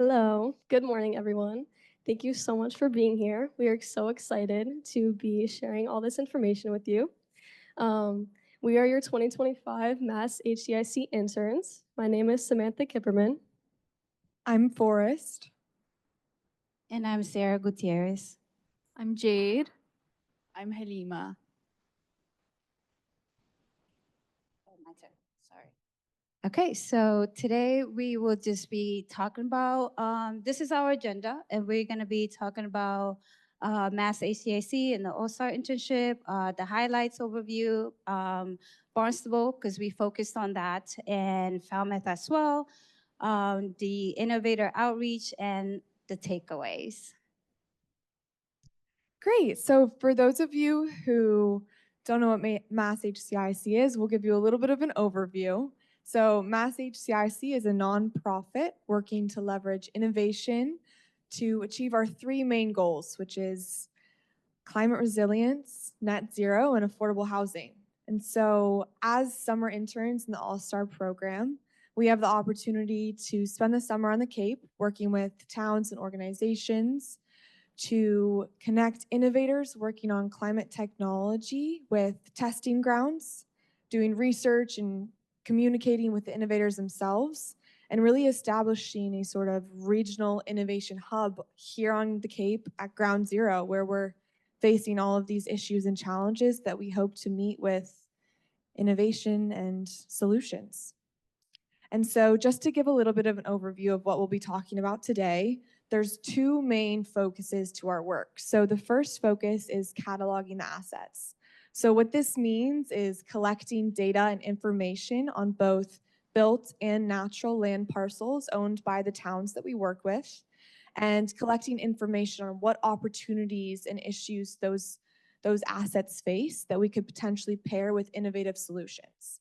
Hello, good morning, everyone. Thank you so much for being here. We are so excited to be sharing all this information with you. Um, we are your 2025 Mass HCIC interns. My name is Samantha Kipperman. I'm Forrest. And I'm Sarah Gutierrez. I'm Jade. I'm Halima. Oh, my turn. Sorry. Okay, so today we will just be talking about, this is our agenda, and we're going to be talking about Mass ACIC and the All-Star internship, the highlights overview, Barnstable, because we focused on that, and Falmouth as well, the innovator outreach, and the takeaways. Great. So for those of you who don't know what Mass HCIC is, we'll give you a little bit of an overview. So Mass HCIC is a nonprofit working to leverage innovation to achieve our three main goals, which is climate resilience, net zero, and affordable housing. And so as summer interns in the All-Star program, we have the opportunity to spend the summer on the Cape working with towns and organizations to connect innovators working on climate technology with testing grounds, doing research and communicating with the innovators themselves, and really establishing a sort of regional innovation hub here on the Cape at Ground Zero, where we're facing all of these issues and challenges that we hope to meet with innovation and solutions. And so just to give a little bit of an overview of what we'll be talking about today, there's two main focuses to our work. So the first focus is cataloging the assets. So what this means is collecting data and information on both built and natural land parcels owned by the towns that we work with, and collecting information on what opportunities and issues those assets face that we could potentially pair with innovative solutions.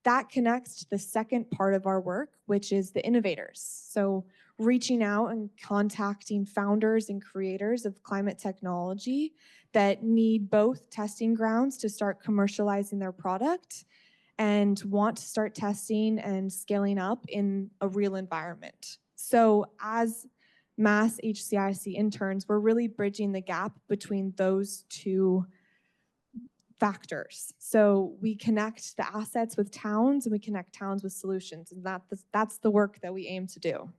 That connects to the second part of our work, which is the innovators. So reaching out and contacting founders and creators of climate technology that need both testing grounds to start commercializing their product and want to start testing and scaling up in a real environment. So as Mass HCIC interns, we're really bridging the gap between those two factors. So we connect the assets with towns and we connect towns with solutions, and that's the work that we aim to do.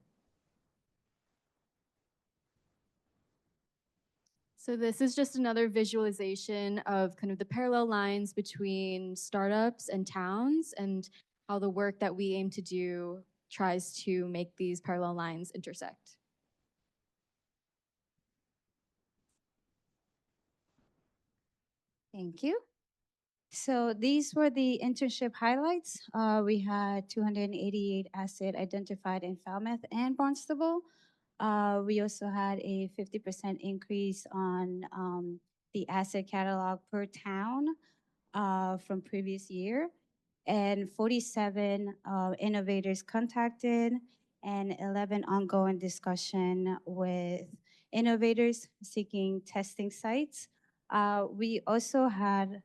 So this is just another visualization of kind of the parallel lines between startups and towns and how the work that we aim to do tries to make these parallel lines intersect. Thank you. So these were the internship highlights. We had 288 assets identified in Falmouth and Barnstable. We also had a 50% increase on the asset catalog per town from previous year, and 47 innovators contacted, and 11 ongoing discussion with innovators seeking testing sites. We also had,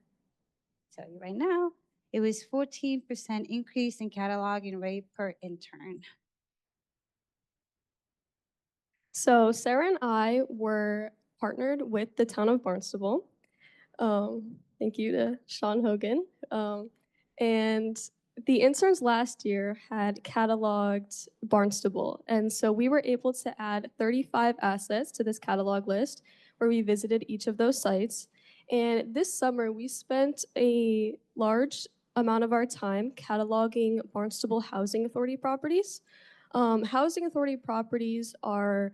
tell you right now, it was 14% increase in cataloging rate per intern. So Sarah and I were partnered with the town of Barnstable. Thank you to Sean Hogan. And the interns last year had cataloged Barnstable. And so we were able to add 35 assets to this catalog list where we visited each of those sites. And this summer, we spent a large amount of our time cataloging Barnstable Housing Authority properties. Housing Authority properties are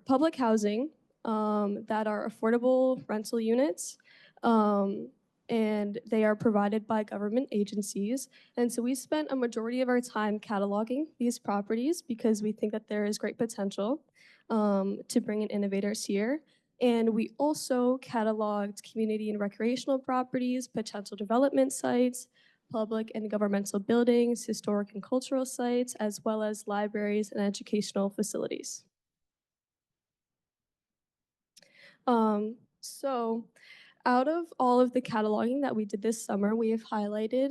public housing that are affordable rental units. And they are provided by government agencies. And so we spent a majority of our time cataloging these properties because we think that there is great potential to bring in innovators here. And we also cataloged community and recreational properties, potential development sites, public and governmental buildings, historic and cultural sites, as well as libraries and educational facilities. Out of all of the cataloging that we did this summer, we have highlighted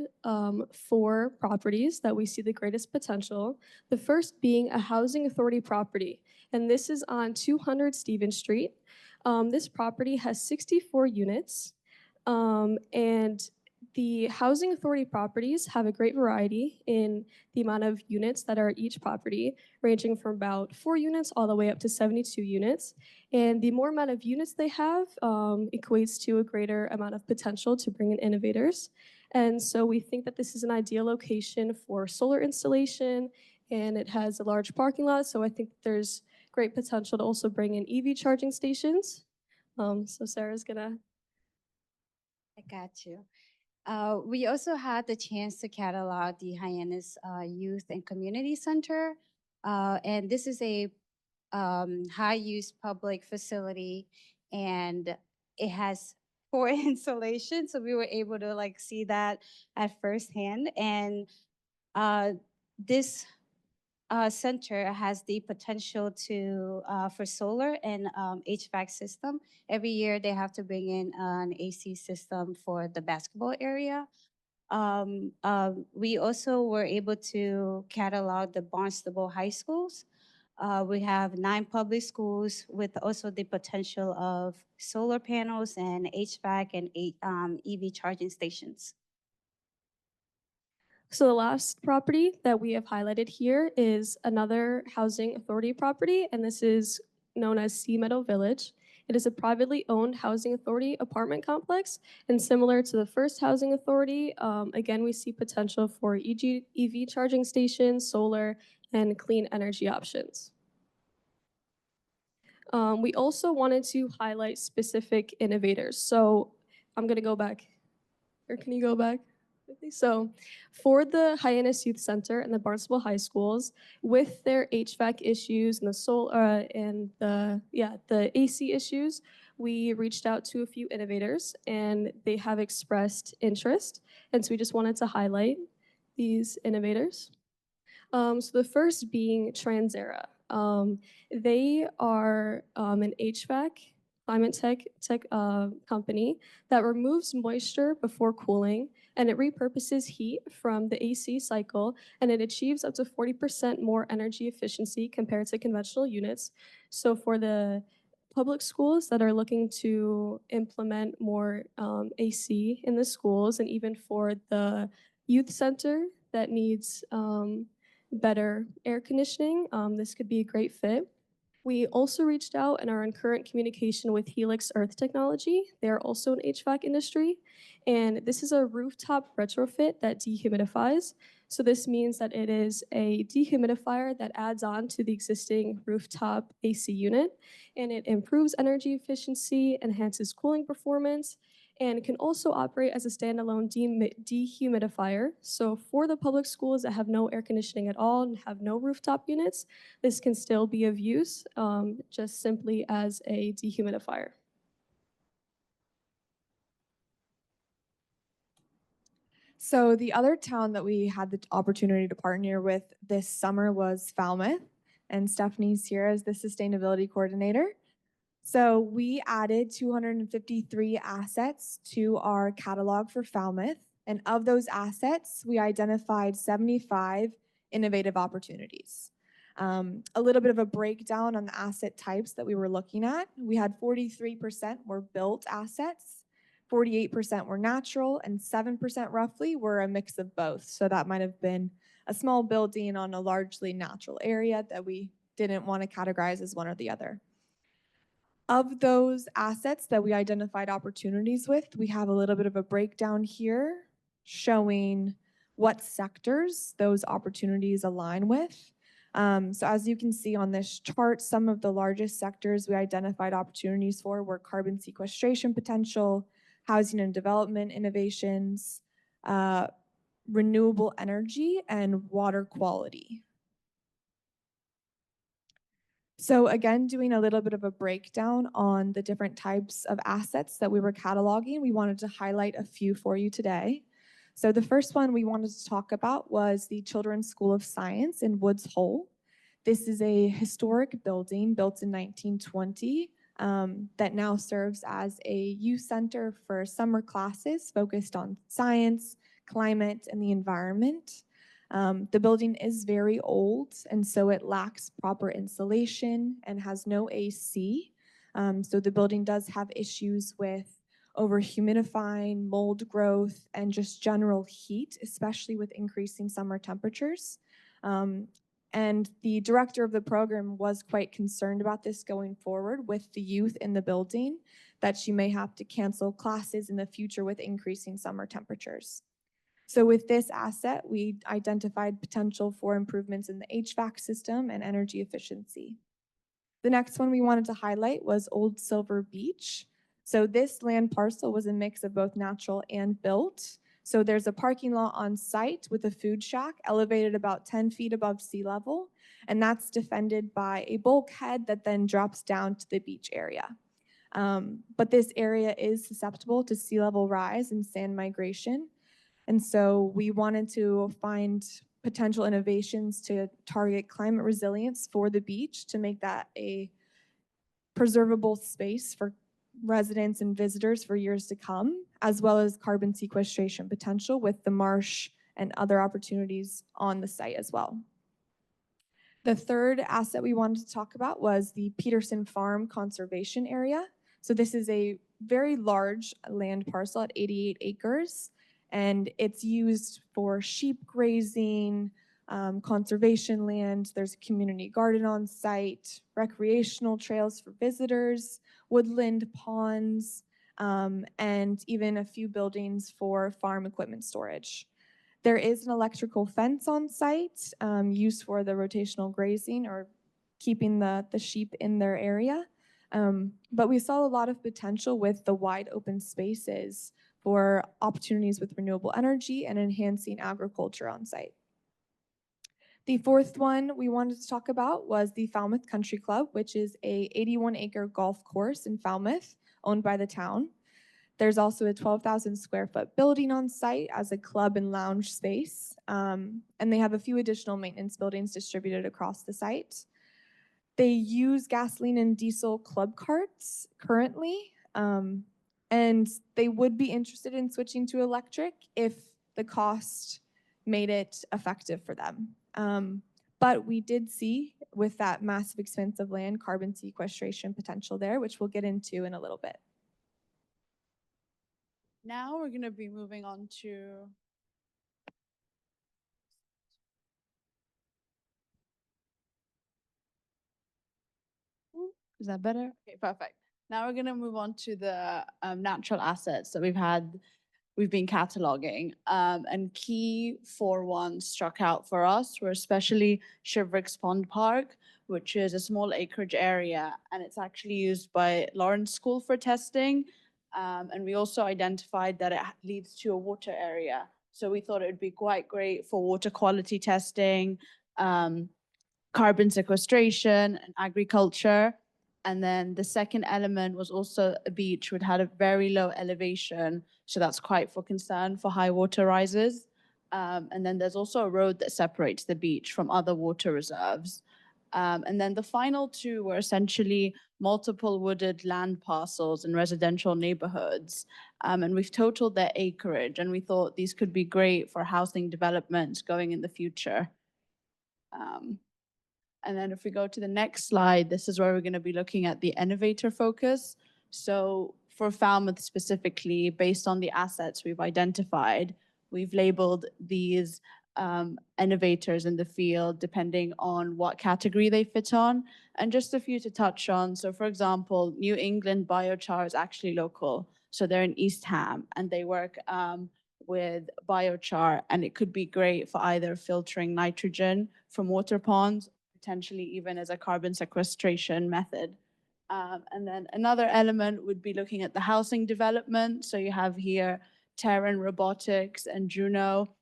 4 properties that we see the greatest potential. The first being a housing authority property, and this is on 200 Stevens Street. This property has 64 units, and the housing authority properties have a great variety in the amount of units that are at each property, ranging from about 4 units all the way up to 72 units. And the more amount of units they have equates to a greater amount of potential to bring in innovators. And so we think that this is an ideal location for solar installation, and it has a large parking lot. So I think that there's great potential to also bring in EV charging stations. So Sarah's gonna. I got you. We also had the chance to catalog the Hyannis Youth and Community Center. And this is a high-use public facility, and it has 4 installations. So we were able to like see that at firsthand. And this center has the potential to for solar and HVAC system. Every year they have to bring in an AC system for the basketball area. We also were able to catalog the Barnstable high schools. We have 9 public schools with also the potential of solar panels and HVAC and 8 EV charging stations. So the last property that we have highlighted here is another housing authority property, and this is known as Sea Meadow Village. It is a privately owned housing authority apartment complex, and similar to the first housing authority, again, we see potential for EV charging stations, solar, and clean energy options. We also wanted to highlight specific innovators. So I'm going to go back, or can you go back? So, for the Hyannis Youth Center and the Barnstable High Schools, with their HVAC issues and the AC issues, we reached out to a few innovators, and they have expressed interest. And so we just wanted to highlight these innovators. So the first being Transera. They are an HVAC climate tech company that removes moisture before cooling, and it repurposes heat from the AC cycle, and it achieves up to 40% more energy efficiency compared to conventional units. So for the public schools that are looking to implement more AC in the schools, and even for the youth center that needs better air conditioning, this could be a great fit. We also reached out and are in current communication with Helix Earth Technology. They are also an HVAC industry, and this is a rooftop retrofit that dehumidifies. So this means that it is a dehumidifier that adds on to the existing rooftop AC unit, and it improves energy efficiency, enhances cooling performance, and can also operate as a standalone dehumidifier. So for the public schools that have no air conditioning at all and have no rooftop units, this can still be of use, just simply as a dehumidifier. So the other town that we had the opportunity to partner with this summer was Falmouth, and Stephanie's here as the sustainability coordinator. So we added 253 assets to our catalog for Falmouth, and of those assets, we identified 75 innovative opportunities. A little bit of a breakdown on the asset types that we were looking at. We had 43% were built assets, 48% were natural, and 7% roughly were a mix of both. So that might have been a small building on a largely natural area that we didn't want to categorize as one or the other. Of those assets that we identified opportunities with, we have a little bit of a breakdown here showing what sectors those opportunities align with. So as you can see on this chart, some of the largest sectors we identified opportunities for were carbon sequestration potential, housing and development innovations, renewable energy, and water quality. So again, doing a little bit of a breakdown on the different types of assets that we were cataloging, we wanted to highlight a few for you today. So the first one we wanted to talk about was the Children's School of Science in Woods Hole. This is a historic building built in 1920 that now serves as a youth center for summer classes focused on science, climate, and the environment. The building is very old, and so it lacks proper insulation and has no AC. So the building does have issues with over-humidifying, mold growth, and just general heat, especially with increasing summer temperatures. And the director of the program was quite concerned about this going forward with the youth in the building, that she may have to cancel classes in the future with increasing summer temperatures. So with this asset, we identified potential for improvements in the HVAC system and energy efficiency. The next one we wanted to highlight was Old Silver Beach. So this land parcel was a mix of both natural and built. So there's a parking lot on site with a food shack elevated about 10 feet above sea level, and that's defended by a bulkhead that then drops down to the beach area. But this area is susceptible to sea level rise and sand migration. And so we wanted to find potential innovations to target climate resilience for the beach to make that a preservable space for residents and visitors for years to come, as well as carbon sequestration potential with the marsh and other opportunities on the site as well. The third asset we wanted to talk about was the Peterson Farm Conservation Area. So this is a very large land parcel at 88 acres, and it's used for sheep grazing, conservation land. There's a community garden on site, recreational trails for visitors, woodland ponds, and even a few buildings for farm equipment storage. There is an electrical fence on site used for the rotational grazing or keeping the sheep in their area. But we saw a lot of potential with the wide open spaces for opportunities with renewable energy and enhancing agriculture on site. The fourth one we wanted to talk about was the Falmouth Country Club, which is a 81-acre golf course in Falmouth owned by the town. There's also a 12,000 square foot building on site as a club and lounge space. And they have a few additional maintenance buildings distributed across the site. They use gasoline and diesel club carts currently, and they would be interested in switching to electric if the cost made it effective for them. But we did see with that massive expanse of land, carbon sequestration potential there, which we'll get into in a little bit. Now we're going to be moving on to is that better? Okay, perfect. Now we're going to move on to the natural assets that we've been cataloging. And key for ones struck out for us were especially Shivricks Pond Park, which is a small acreage area, and it's actually used by Lawrence School for testing. And we also identified that it leads to a water area. So we thought it would be quite great for water quality testing, carbon sequestration, and agriculture. And then the second element was also a beach which had a very low elevation. So that's quite for concern for high water rises. And then there's also a road that separates the beach from other water reserves. And then the final two were essentially multiple wooded land parcels in residential neighborhoods. And we've totaled their acreage, and we thought these could be great for housing development going in the future. And then if we go to the next slide, this is where we're going to be looking at the innovator focus. So for Falmouth specifically, based on the assets we've identified, we've labeled these innovators in the field depending on what category they fit on. And just a few to touch on. So for example, New England Biochar is actually local. So they're in East Ham, and they work with biochar, and it could be great for either filtering nitrogen from water ponds, potentially even as a carbon sequestration method. And then another element would be looking at the housing development. So you have here Terran Robotics and Juno.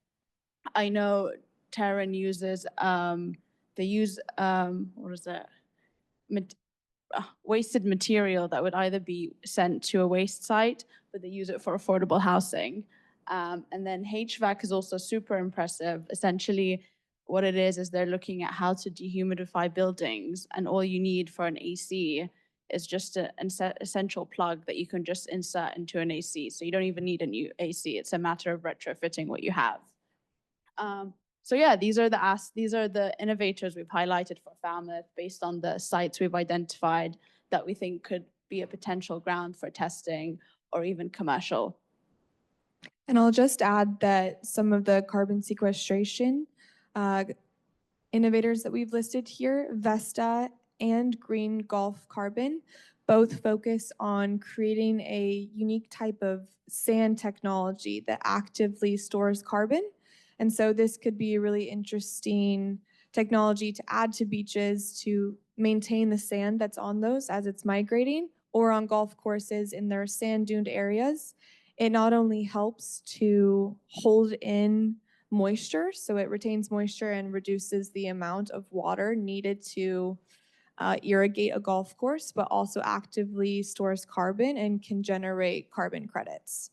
I know Terran uses, they use, what is that? Wasted material that would either be sent to a waste site, but they use it for affordable housing. And then HVAC is also super impressive. Essentially, what it is they're looking at how to dehumidify buildings, and all you need for an AC is just an essential plug that you can just insert into an AC. So you don't even need a new AC. It's a matter of retrofitting what you have. So yeah, these are the innovators we've highlighted for Falmouth based on the sites we've identified that we think could be a potential ground for testing or even commercial. And I'll just add that some of the carbon sequestration innovators that we've listed here, Vesta and Green Gulf Carbon, both focus on creating a unique type of sand technology that actively stores carbon. And so this could be a really interesting technology to add to beaches to maintain the sand that's on those as it's migrating, or on golf courses in their sand duned areas. It not only helps to hold in moisture, so it retains moisture and reduces the amount of water needed to irrigate a golf course, but also actively stores carbon and can generate carbon credits.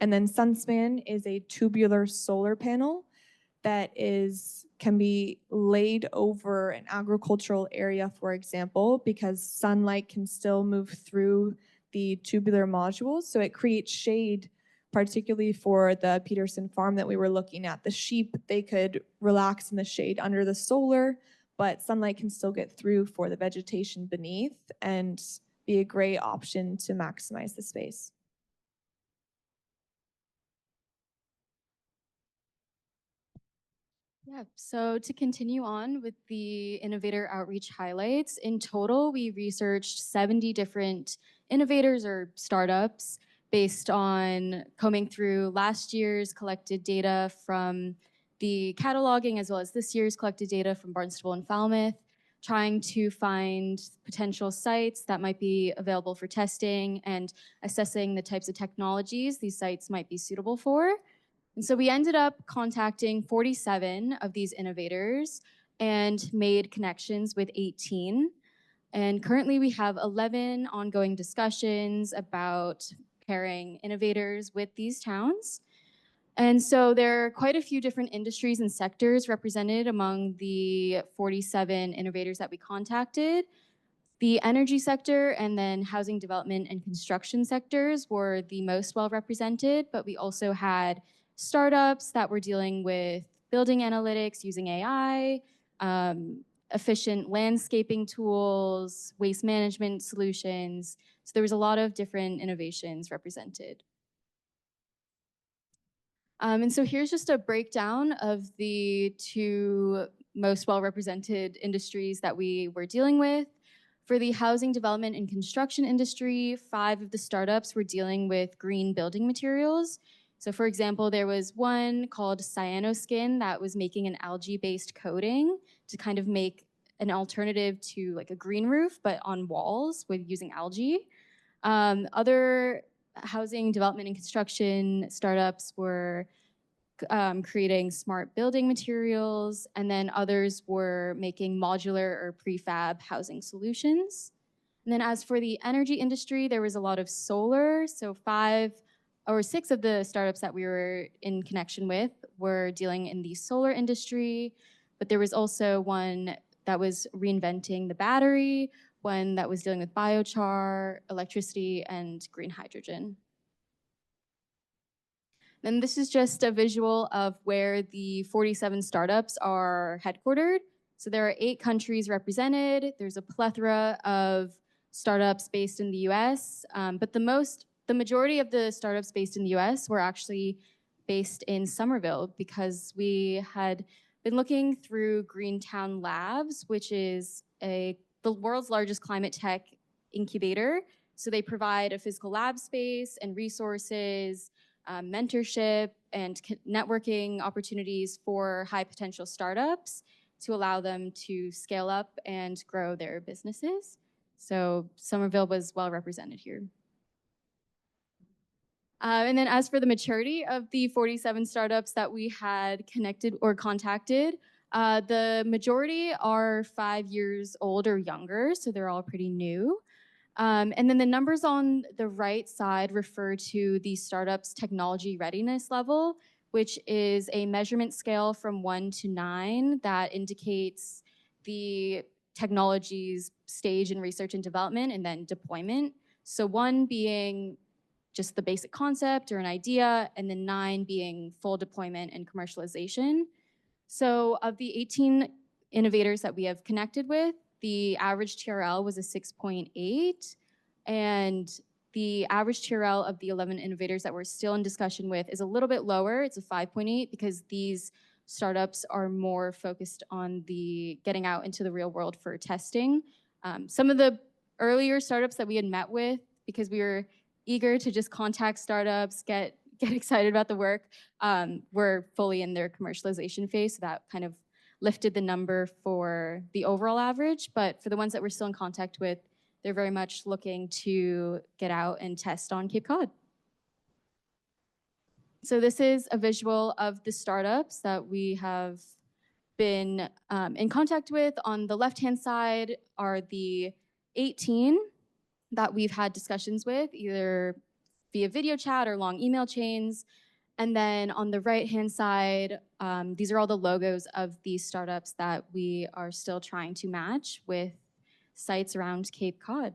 And then Sunspan is a tubular solar panel that can be laid over an agricultural area, for example, because sunlight can still move through the tubular modules. So it creates shade, particularly for the Peterson farm that we were looking at. The sheep, they could relax in the shade under the solar, but sunlight can still get through for the vegetation beneath and be a great option to maximize the space. Yeah, so to continue on with the innovator outreach highlights, in total, we researched 70 different innovators or startups based on combing through last year's collected data from the cataloging as well as this year's collected data from Barnstable and Falmouth, trying to find potential sites that might be available for testing and assessing the types of technologies these sites might be suitable for. And so we ended up contacting 47 of these innovators and made connections with 18. And currently we have 11 ongoing discussions about pairing innovators with these towns. And so there are quite a few different industries and sectors represented among the 47 innovators that we contacted. The energy sector and then housing development and construction sectors were the most well represented, but we also had startups that were dealing with building analytics using AI, efficient landscaping tools, waste management solutions. So there was a lot of different innovations represented. And so here's just a breakdown of the two most well-represented industries that we were dealing with. For the housing development and construction industry, 5 of the startups were dealing with green building materials. So for example, there was one called Cyanoskin that was making an algae-based coating to kind of make an alternative to like a green roof, but on walls with using algae. Other housing development and construction startups were creating smart building materials, and then others were making modular or prefab housing solutions. And then as for the energy industry, there was a lot of solar. So 5 or 6 of the startups that we were in connection with were dealing in the solar industry, but there was also one that was reinventing the battery, one that was dealing with biochar, electricity, and green hydrogen. And this is just a visual of where the 47 startups are headquartered. So there are 8 countries represented. There's a plethora of startups based in the US, but the majority of the startups based in the US were actually based in Somerville because we had been looking through Greentown Labs, which is the world's largest climate tech incubator. So they provide a physical lab space and resources, mentorship and networking opportunities for high potential startups to allow them to scale up and grow their businesses. So Somerville was well represented here. And then as for the maturity of the 47 startups that we had connected or contacted, the majority are 5 years old or younger, so they're all pretty new. And then the numbers on the right side refer to the startup's technology readiness level, which is a measurement scale from 1 to 9 that indicates the technologies stage in research and development and then deployment. So 1 being just the basic concept or an idea, and then 9 being full deployment and commercialization. So of the 18 innovators that we have connected with, the average TRL was a 6.8, and the average TRL of the 11 innovators that we're still in discussion with is a little bit lower. It's a 5.8 because these startups are more focused on the getting out into the real world for testing. Some of the earlier startups that we had met with, because we were eager to just contact startups, get excited about the work, were fully in their commercialization phase. So that kind of lifted the number for the overall average. But for the ones that we're still in contact with, they're very much looking to get out and test on Cape Cod. So this is a visual of the startups that we have been in contact with. On the left-hand side are the 18 that we've had discussions with, either via video chat or long email chains. And then on the right-hand side, these are all the logos of these startups that we are still trying to match with sites around Cape Cod.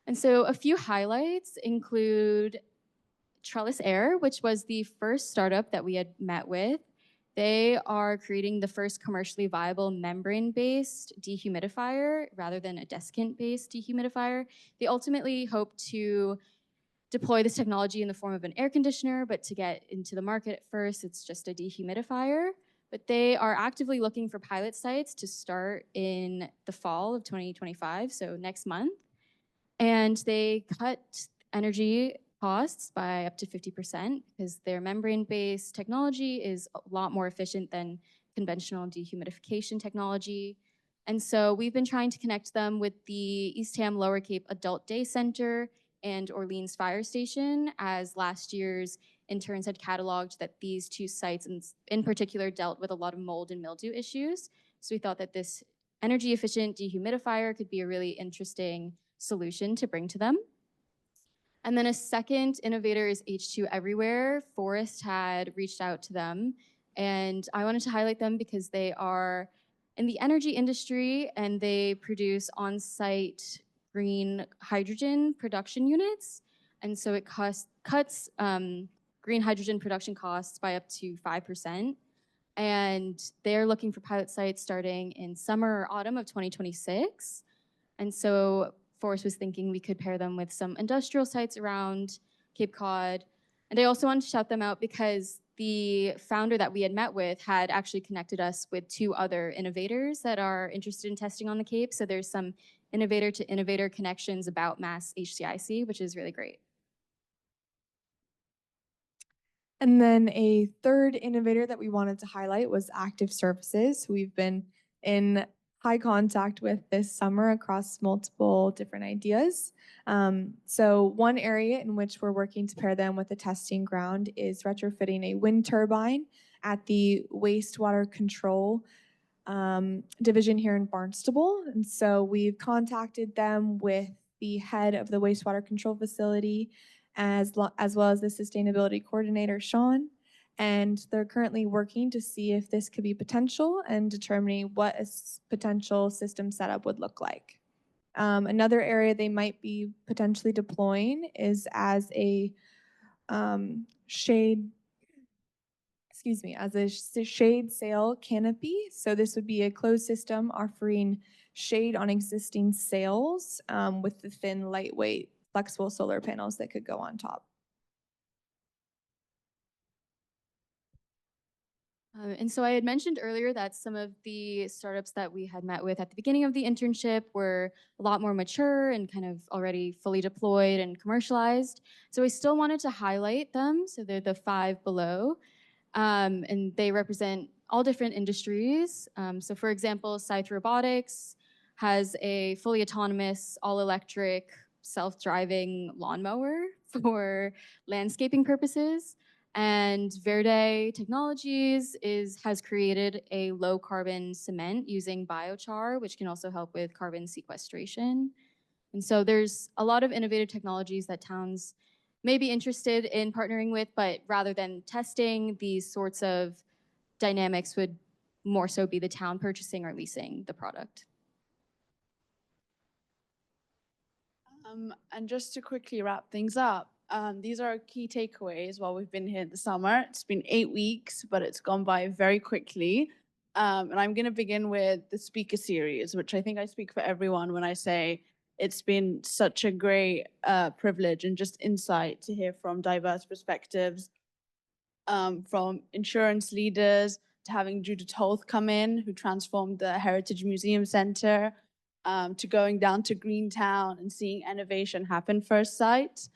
And so a few highlights include Trellis Air, which was the first startup that we had met with. They are creating the first commercially viable membrane-based dehumidifier rather than a desiccant-based dehumidifier. They ultimately hope to deploy this technology in the form of an air conditioner, but to get into the market at first, it's just a dehumidifier. But they are actively looking for pilot sites to start in the fall of 2025, so next month. And they cut energy costs by up to 50% because their membrane-based technology is a lot more efficient than conventional dehumidification technology. And so we've been trying to connect them with the Eastham Lower Cape Adult Day Center and Orleans Fire Station, as last year's interns had cataloged that these 2 sites in particular dealt with a lot of mold and mildew issues. So we thought that this energy efficient dehumidifier could be a really interesting solution to bring to them. And then a second innovator is H2 Everywhere. Forrest had reached out to them, and I wanted to highlight them because they are in the energy industry and they produce on-site green hydrogen production units. And so it cuts green hydrogen production costs by up to 5%. And they're looking for pilot sites starting in summer or autumn of 2026. And so Forrest was thinking we could pair them with some industrial sites around Cape Cod. And I also wanted to shout them out because the founder that we had met with had actually connected us with 2 other innovators that are interested in testing on the Cape. So there's some innovator to innovator connections about Mass HCIC, which is really great. And then a third innovator that we wanted to highlight was Active Services. We've been in high contact with this summer across multiple different ideas. So one area in which we're working to pair them with a testing ground is retrofitting a wind turbine at the wastewater control division here in Barnstable. And so we've contacted them with the head of the wastewater control facility as well as the sustainability coordinator, Sean. And they're currently working to see if this could be potential and determining what a potential system setup would look like. Another area they might be potentially deploying is as a shade sail canopy. So this would be a closed system offering shade on existing sails with the thin, lightweight, flexible solar panels that could go on top. And so I had mentioned earlier that some of the startups that we had met with at the beginning of the internship were a lot more mature and kind of already fully deployed and commercialized. So I still wanted to highlight them. So they're the 5 below. And they represent all different industries. So for example, Scythe Robotics has a fully autonomous, all-electric, self-driving lawnmower for landscaping purposes. And Verde Technologies has created a low-carbon cement using biochar, which can also help with carbon sequestration. And so there's a lot of innovative technologies that towns may be interested in partnering with, but rather than testing, these sorts of dynamics would more so be the town purchasing or leasing the product. And just to quickly wrap things up, these are our key takeaways while we've been here in the summer. It's been 8 weeks, but it's gone by very quickly. And I'm going to begin with the speaker series, which I think I speak for everyone when I say it's been such a great privilege and just insight to hear from diverse perspectives, from insurance leaders to having Judith Hoth come in, who transformed the Heritage Museum Center, to going down to Greentown and seeing innovation happen first sight.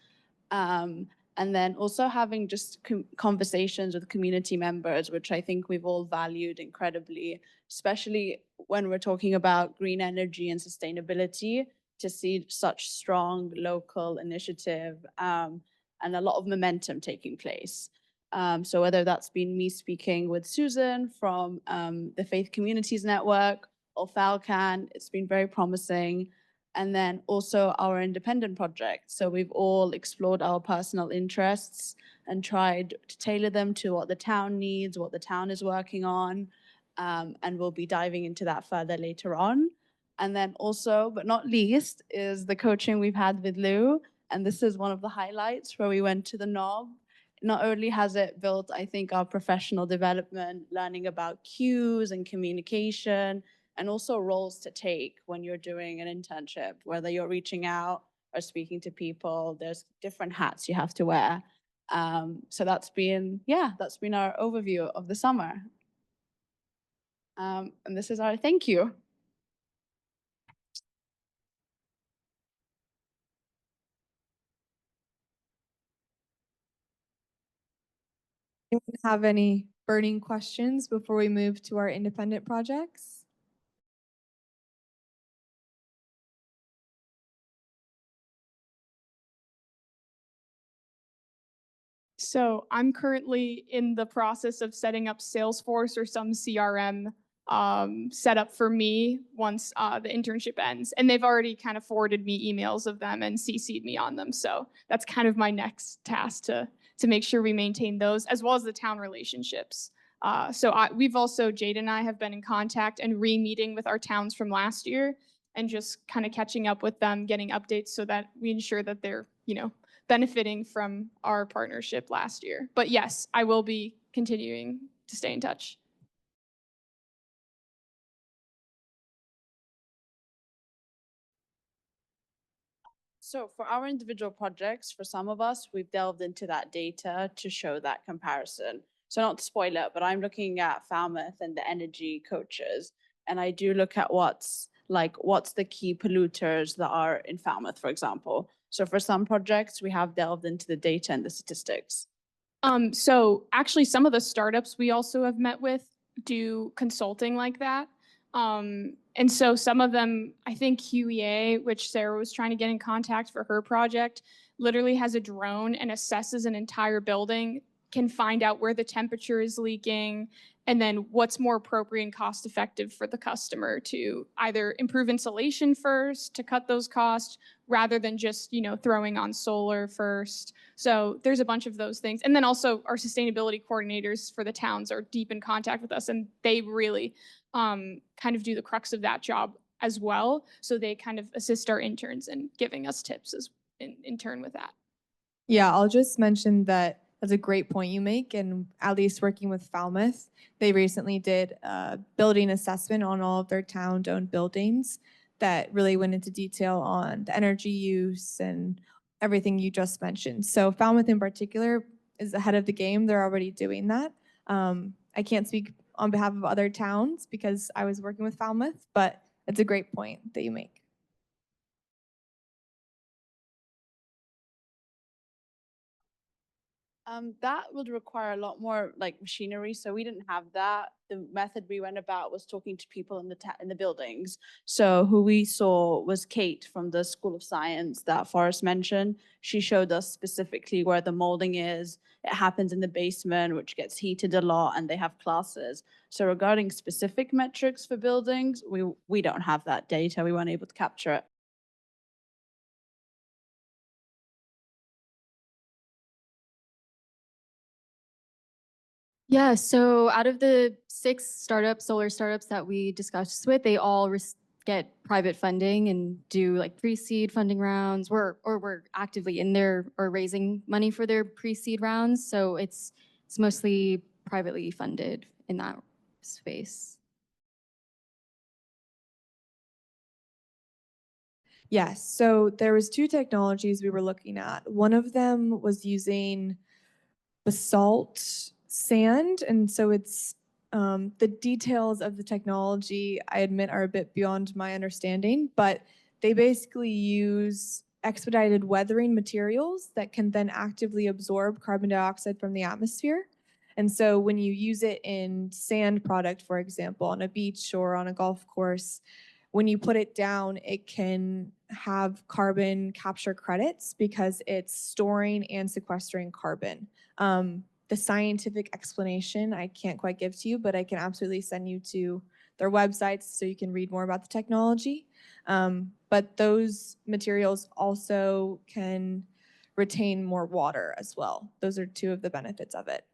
And then also having just conversations with community members, which I think we've all valued incredibly, especially when we're talking about green energy and sustainability, to see such strong local initiative and a lot of momentum taking place. So whether that's been me speaking with Susan from the Faith Communities Network or Falcan, it's been very promising. And then also our independent projects. So we've all explored our personal interests and tried to tailor them to what the town needs, what the town is working on. And we'll be diving into that further later on. And then also, but not least, is the coaching we've had with Lou. And this is one of the highlights where we went to the Knob. Not only has it built, I think, our professional development, learning about cues and communication, and also roles to take when you're doing an internship, whether you're reaching out or speaking to people, there's different hats you have to wear. So that's been our overview of the summer. And this is our thank you. Anyone have any burning questions before we move to our independent projects? So I'm currently in the process of setting up Salesforce or some CRM setup for me once the internship ends. And they've already kind of forwarded me emails of them and CC'd me on them. So that's kind of my next task to make sure we maintain those, as well as the town relationships. We've also, Jade and I have been in contact and re-meeting with our towns from last year and just kind of catching up with them, getting updates so that we ensure that they're, benefiting from our partnership last year. But yes, I will be continuing to stay in touch. So for our individual projects, for some of us, we've delved into that data to show that comparison. So not to spoil it, but I'm looking at Falmouth and the energy coaches. And I do look at what's the key polluters that are in Falmouth, for example. So for some projects, we have delved into the data and the statistics. So actually some of the startups we also have met with do consulting like that. And so some of them, I think QEA, which Sarah was trying to get in contact for her project, literally has a drone and assesses an entire building, can find out where the temperature is leaking, and then what's more appropriate and cost effective for the customer to either improve insulation first to cut those costs rather than just, throwing on solar first. So there's a bunch of those things. And then also our sustainability coordinators for the towns are deep in contact with us, and they really kind of do the crux of that job as well. So they kind of assist our interns in giving us tips in turn with that. Yeah, I'll just mention that that's a great point you make. And at least working with Falmouth, they recently did a building assessment on all of their town-owned buildings that really went into detail on the energy use and everything you just mentioned. So Falmouth in particular is ahead of the game. They're already doing that. I can't speak on behalf of other towns because I was working with Falmouth, but it's a great point that you make. That would require a lot more machinery, so we didn't have that. The method we went about was talking to people in the buildings. So who we saw was Kate from the School of Science that Forrest mentioned. She showed us specifically where the molding is. It happens in the basement, which gets heated a lot, and they have classes. So regarding specific metrics for buildings, we don't have that data. We weren't able to capture it. Yeah, so out of the 6 solar startups that we discussed with, they all get private funding and do like pre-seed funding rounds. We're actively in there or raising money for their pre-seed rounds. So it's mostly privately funded in that space. Yes, so there was 2 technologies we were looking at. One of them was using basalt sand, and so it's the details of the technology, I admit, are a bit beyond my understanding, but they basically use expedited weathering materials that can then actively absorb carbon dioxide from the atmosphere. And so when you use it in sand product, for example, on a beach or on a golf course, when you put it down, it can have carbon capture credits because it's storing and sequestering carbon. The scientific explanation I can't quite give to you, but I can absolutely send you to their websites so you can read more about the technology. But those materials also can retain more water as well. Those are 2 of the benefits of it.